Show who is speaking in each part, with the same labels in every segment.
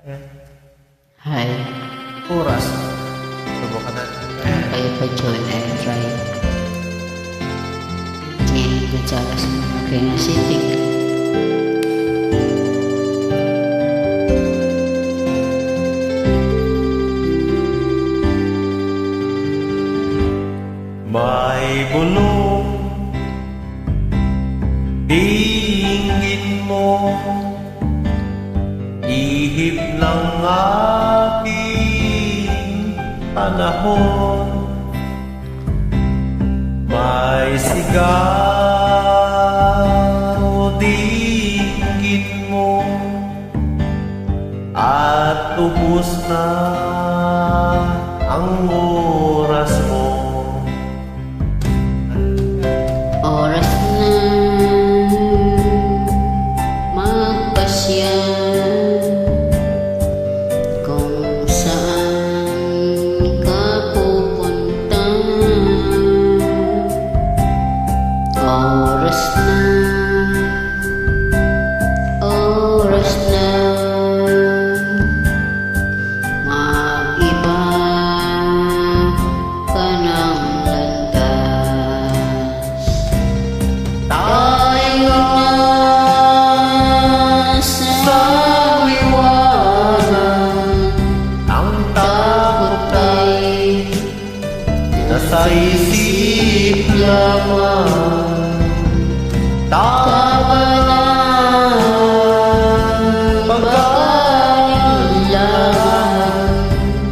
Speaker 1: Hi,
Speaker 2: Oras. Subukan natin.
Speaker 1: kayo pa join and try. Jenny Gonzalez ng Quezon City.
Speaker 2: May bulong dinggin mo, ihip ng aking panahon. May sigaro dinggin mo, at ubos na ang oras mo.
Speaker 1: Oras na magpasya kung saan ka pupunta. Oras na mag-iba ka ng landas. Tayo na sa liwanag,
Speaker 2: Ang takot
Speaker 1: takot ay
Speaker 2: nasa isip lamang. Tama na
Speaker 1: pagkailangan.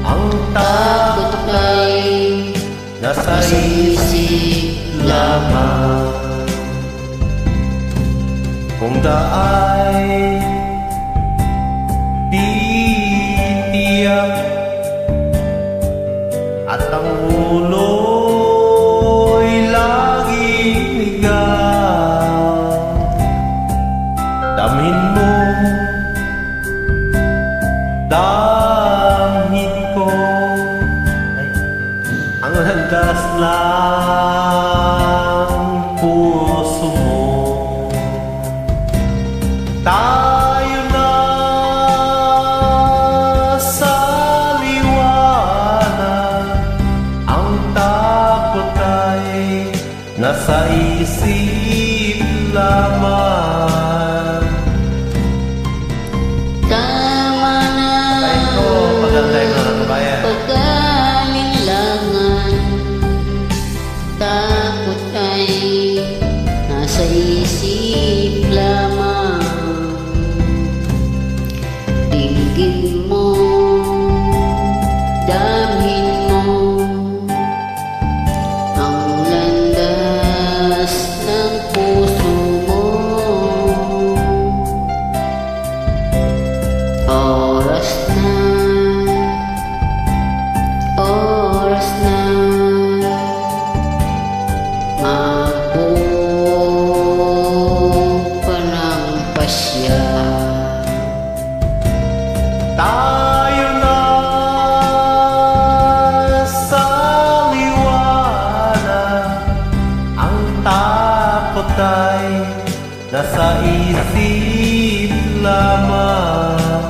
Speaker 2: ang takot
Speaker 1: Takot ay
Speaker 2: nasa isip lamang. Kung daay titiyak at ang ulo'y laging ligaw, damhin mo, damhin ko ang landas ng puso mo. Tayo na sa liwanag, ang takot ay nasa isip lamang.
Speaker 1: tama na
Speaker 2: Tayo ko, maganda yung mga kabayan.
Speaker 1: pag-alinlangan. Takot ay nasa isip lamang. Dinggin mo, damhin mo ang landas ng puso mo. Oras na magbuo ka ng pasya.
Speaker 2: Tayo na sa liwanag, ang takot ay nasa isip lamang.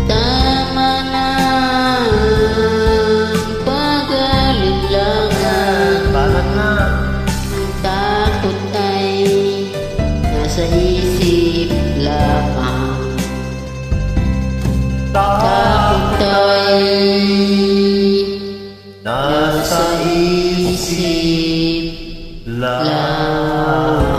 Speaker 1: Tama na pag-alinlangan.
Speaker 2: Banat na.
Speaker 1: Ang takot ay nasa isip lamang. Takot ay
Speaker 2: Nasa isip
Speaker 1: lamang.